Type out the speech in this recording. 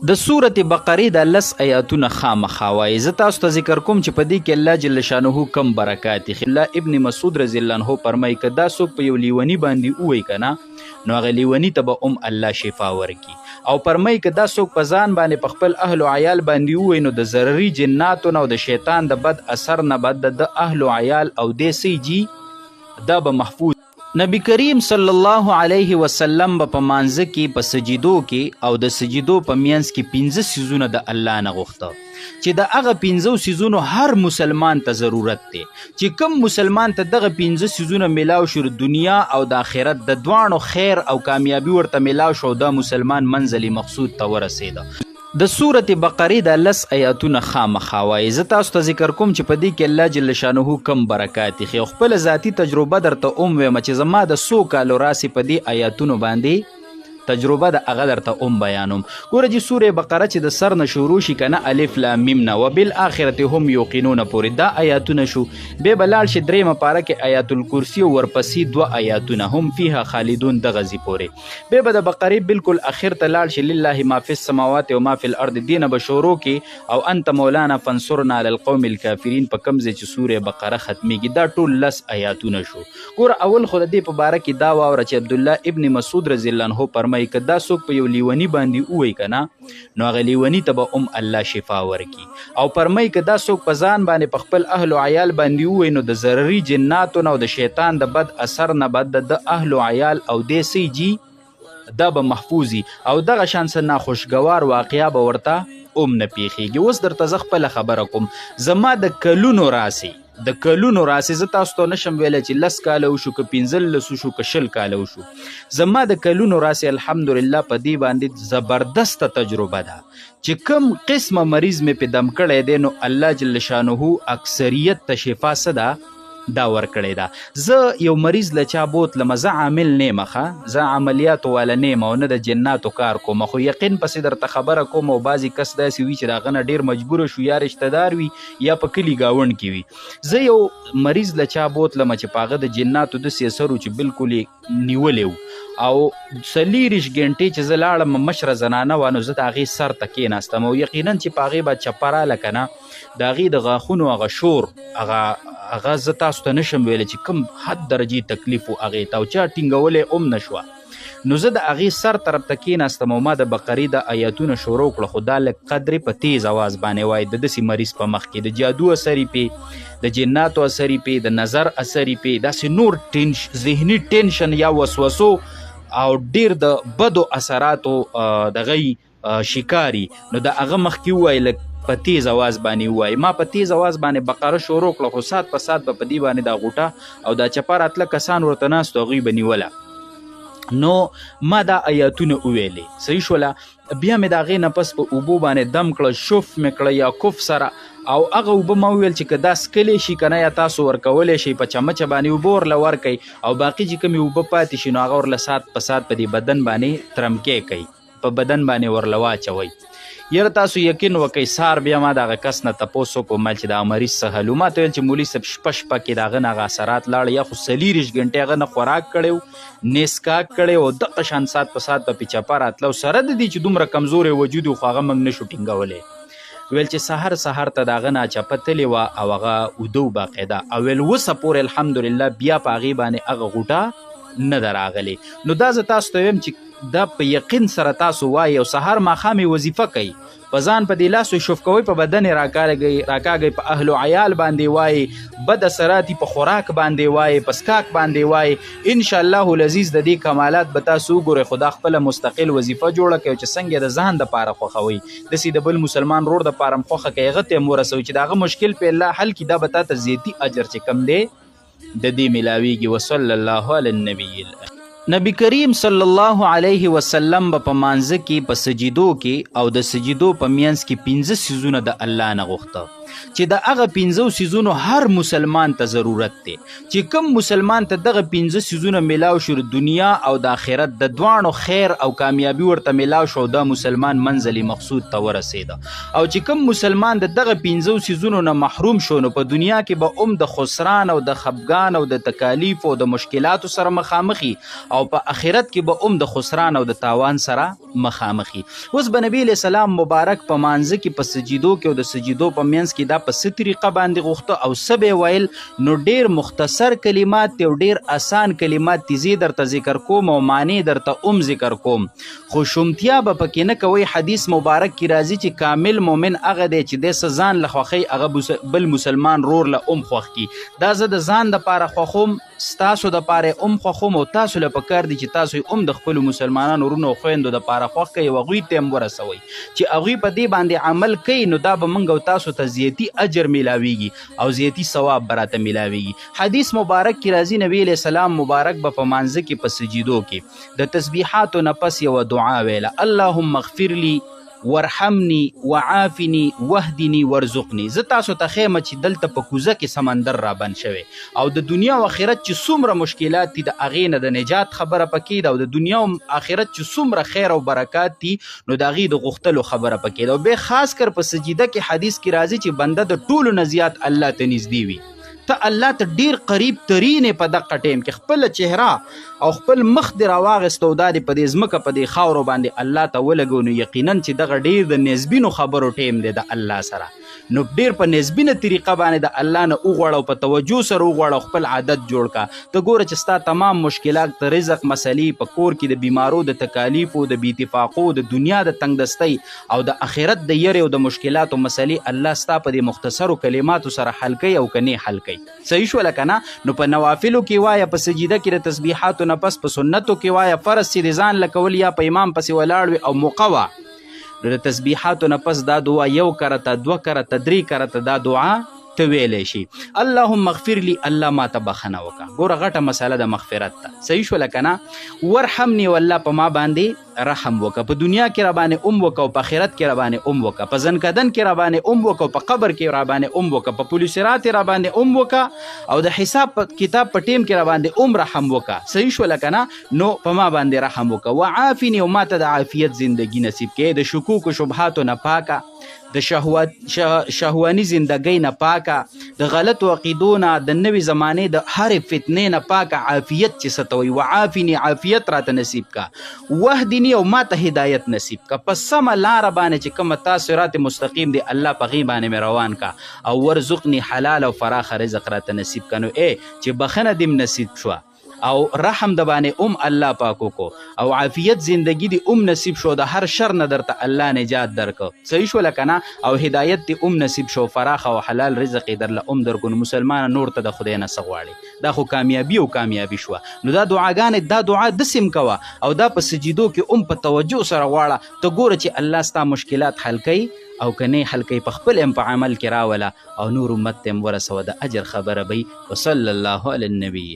د سورة بقرې د 10 آیاتونه خامخا وایي. زه تاسو ته ذکر کوم چې په دې کې الله جل شانه کم برکات دي. الله ابن مسعود رضی الله عنه فرمایي که دا څوک په یو لیوني باندې ووایي که نه نو هغه لیوني ته به الله شفا ورکي. او فرمایي که دا څوک په ځان باندې په خپل اهل و عیال باندې ووایي نو د ضرري جناتو نه او د شیطان د بد اثر نه به د اهل و عیال او دې سیجي دا به محفوظ. نبی کریم صلی الله علیه وسلم په مانځه کې په سجدو کې او د سجدو په مینځ کې 15 سیزونه د الله نه غوښته چې د هغه 15 سیزونو هر مسلمان ته ضرورت دی چې کوم مسلمان ته دغه 15 سیزونه میلاو شو دنیا او د آخرت د دوانو خیر او کامیابی ورته میلاو شو دا مسلمان منزل مقصود ته ورسېده. د سورة بقرې د 10 آیاتونه خامخا وایي. زه تاسو ته ذکر کوم چې په دې کې الله جل شانه کم برکات دي. خپل ذاتی تجربه درته وایم چې زما د 100 کالو راسي په دې آیاتونو باندې تجربه د هغه درته بیانوم. ګوره چې سورة بقره چې د سر نه شروع شي که نه الف لام میم نه وبالآخرة هم یوقنون پورې دا آیاتونه شو. بیا به لاړ شي درېیمه پاره کې آیات الکرسي ورپسې 2 آیاتونه هم فیها خالدون دغه ځي پورې. بیا به د بقرې بالکل اخر ته لاړ شي لله ما فی السماوات و ما فی الارض دینه به شروع کې او انت مولانا فانصرنا علی القوم الکافرین په کوم ځای چې سورة بقره ختمیږي. دا ټول 10 آیاتونه شو. ګوره اول خو د دې په باره کې دا واوره چې عبدالله ابن مسعود رضی الله عنه فرمایي که دا څوک په یو لیوني باندې ووایي که نه نو هغه لیوني ته به الله شفا ورکي. او فرمایي که دا څوک په ځان باندې په خپل اهل و عیال باندې ووایي نو د ضرري جناتو نه او د شیطان د بد اثر نه به د اهل و عیال او دې سیجي دا به محفوظي او دغه شان څه ناخوشګوار واقعه به ورته نه پیښیږي. اوس درته زه خپله خبره کوم زما د کلونو راسي زه تاسو ته نشم ویلی چې 10 کاله وشو که 15 وشو که 20 کاله وشو. زما د کلونو راسي الحمدلله په دې باندې زبردسته تجربه ده چې کوم قسمه مریض مې په دم کړی دی نو الله جل شانه اکثریت ته شفا څه ده دا ورکړی ده. زه یو مریض له چا بوتلم زه عامل نیمه ښه زه عملیاتو والا نیمه او نه د جناتو کار کوم خو یقین پسې درته خبره کوم او بعضې کس داسې وي چې د هغه نه ډېر مجبوره شو یا رشتهدار وي یا په کلي ګاونډ کې وي. زه یو مریض له چا بوتلم چې په هغه د جناتو داسې اثر و چې بالکل یې نیولی و او 40 غنټې چې زه لاړم مشره زنانه وه نو زه د هغې سر ته کېناستم او یقینا چې په هغې به چپه راله که نه د هغې د غاښونو هغه شور هغه زه تاسو ته نشم ویلی چې کوم حد درجې تکلیف و هغې ته او چا ټینګولی نه شوه. نو زه د هغې سر طرف ته کېناستم او ما د بقرې د آیاتونه شروع کړه خو دا لږ قدرې په تیز اواز باندې وایي د داسې مریض په مخ کې د جادو اثر یې پې د جناتو اثر یې پې د نظر اثر یې پې داسې نور ذهني ټینشن یا وسوسو او ډیر د بدو اثراتو دغه شکاري نو د هغه مخکې ووایي لږ په تیز اواز باندې ووایي. ما په تیز اواز باندې بقره شروع کړه خو سات په سات به په دې باندې دا غوټه او دا چپه راتله کسان ورته ناستو هغوی به نیوله. نو ما دا آیاتونه وویلې صحیح شوله. بیا مې د هغې نه پس په اوبو باندې دم کړه شف مې کړه یا کف سره او هغه اوبه ما وویل چې که دا څکلی شي که نه یا تاسو ورکولی شئ په چمچه باندې اوبه ورله ورکئ او باقي چې کومې اوبه پاتې شي نو هغه ورله سات په سات په دې بدن باندې ترمکې کوي په بدن باندې ورله واچوئ. یاره تاسو یقین وکئ سهار بیا ما د هغه کس نه تپوس وکړم چې دا مریض څه حل و ما ته ویل چې مولي صاحب شپه کې د هغه نه هغه اثرات لاړه یا خو 40 غنټې هغه نه خوراک کړی و نیسکاک کړی او دغه شان سات په سات به پې چپه راتله او سره د دې چې دومره کمزوری وجود و خو هغه موږ نشو ټینګولی. ویل چې سهار ته د هغه نه چپه تلې وه او هغه اوده و باقاعده او ویل اوسه پورې الحمدلله بیا په هغې باندې هغه غوټه نه ده راغلې. نو دا زه تاسو ته ویم چې دا په یقین سره تاسو وایي او سهار ماښام یې وظیفه کوي په ځان په دې لاسو شف کوئ په بدن یې راکاږئ په اهل و عیال باندې وایي بد اثرات په خوراک باندې وایي په سکاک باندې وایي انشاءالله العزیز د دې کمالات به تاسو وګورئ. خو دا خپله مستقل وظیفه جوړه کوي چې څنګه د ځان دپاره خوښوئ داسې د بل مسلمان رور دپاره هم خوښه کوي هغه ته یې ورسوئ چې د هغه مشکل په الله حل کړي دا به تا ته زیاتي اجر چې کم دی د دې میلاویږي. وصلی الله علی النبی الأکرم. نبی کریم صلی الله علیه وسلم په مانځه کې په سجدو کې او د سجدو په مینځ کې 15 سیزونه د الله نه غوښته چې د هغه 15 سیزونو هر مسلمان ته ضرورت دی چې کم مسلمان ته دغه 15 سیزونه میلاو شو دنیا او د آخرت د دوانو خیر او کامیابی ورته میلاو شو دا مسلمان منزل مقصود ته ورسېده او چې کم مسلمان د دغه 15 سیزونو نه محروم شو نو په دنیا کې به د خسران او د خفګان او د تکالیف او د مشکلاتو سره مخامخي او په آخرت کې به د خسران او د تاوان سره مخامخي. اوس به نبی علیہ السلام مبارک په مانځه کې په سجدو کې او د سجدو په منځ کې دا په څه طریقه باندې غوښته او څه به ویل نو ډیر مختصر کلمات او ډیر آسان کلمات تیزی درته ذکر کوم او معنی درته ذکر کوم خو شومتیا به پکې نه کوي. حدیث مبارک کې راځي چې کامل مؤمن هغه دی چې د سزان لخوخی هغه بل مسلمان رور له خوخ کی دا زه د ځان د پاره خوخم ستاسو د پاره خوخم او تاسو له پکار دي چې تاسو د خپل مسلمانانو ورونو خويندو د پاره خوخ کوي او غوي تم ورسوي چې هغه په دې باندې عمل کوي نو دا به منګو تاسو ته زیاتی اجر ملاويږي او زیاتی ثواب براته ملاويږي. حدیث مبارک کې راځي نبی علیہ السلام مبارک په مانځه کې په سجدو کې د تسبیحاتو نه پس یو دعا ویله اللهم اغفر لي ورحمني وعافني واهدني وارزقني. زه تاسو ته خیمه چې دلته په کوزه کې سمندر را بند شوی او د دنیا او آخرت چې څومره مشکلات دي د هغې نه د نجات خبره پکې ده او د دنیا او آخرت چې څومره خیر او برکات دي نو د هغې د غوښتلو خبره پکې ده او بیا خاص کر په سجده کې حدیث کې راځي چې بنده د ټولو نه زیات الله ته نږدې وي ته الله ته ډیر قریب ترین په دغه ټیم کې خپل چهره او خپل مخ دی راواغست او د په دې ځمکه په دې خاورو باندې الله ته ولګو نو یقینا چې دغه ډیر د نسبینو خبرو ټیم دی د الله سره نو ډیر په نسبینه طریقه باندې د الله نه وغواړو په توجه سره وغواړو خپل عادت جوړ کا ته ګوره چې ستا تمام مشکلات د رزق مسلې په کور کې د بیمارو د تکالیفو د بی اتفاقو د دنیا د تنگدستۍ او د آخرت د یری او د مشکلاتو مسلې الله ستا په دې مختصرو کلماتو سره حل کوي او کني حل کوي. صحیح شو لکنه نو په نوافلو کې وایا په سجده کې د تسبیحاتو نه پس په سنتو کې وایا فرض چې ځان لکول یا په امام پسې ولاړ او موقوا د تسبیحاتو نه پس دا دعا یو کرته دو کرته درې کرته دا دعا ته ویلی شي اللهم اغفر لي الله ما ته بخنه وکړه. ګوره غټه مسله د مغفرت ته صحیح شو لکنه ورحمني والله په ما باندې رحم وکړه په دنیا کې را باندې وکړه او په آخرت کې را باندې وکړه په ځنکدن کې را باندې وکړه په قبر کې را باندې وکړه په پولیس رات را باندې وکړه او د حساب کتاب په ټیم کې را باندې رحم وکړه. صحیح شو لکنه نو په ما باندې رحم وکړه وعافني او ما ته د عافیت زندگی نصیب کړه د شکوک و شبهاتو نه پاکه د شهواني زندګۍ نه پاکه د غلط عقیدو نه د نوې زمانې د هر فتنې نه پاکه عافیت چې ستوي وعافني عافیت راته نصیب کا وهدني او ما ته هدایت نصیب کا پس سم لار باندې چې کوم تاسو صراط مستقیم دی الله په غي باندې روان کا او ورزقني حلال او فراخ رزق راته نصیب کنو چې بخنه دیم نصیب شو او رحم د باندې الله پاکو کو او عافیت زندگی دی نصیب شو د هر شر نه درته الله نجات درکو. صحیح شو لکنه او هدایت دی نصیب شو فراخ او حلال رزق درله درکو مسلمان نور ته د خدای نه سغواړي دا خو کامیابی او کامیابی شو نو دا دعاګانې دا دعا د سم کوا او دا په سجدو کې په توجه سره واړه ته ګوره چې الله ستا مشکلات حل کوي او کنه حل کوي په خپل په عمل کې راوله او نور امت تم ورسوه د اجر خبره بي وصلی الله علی النبی.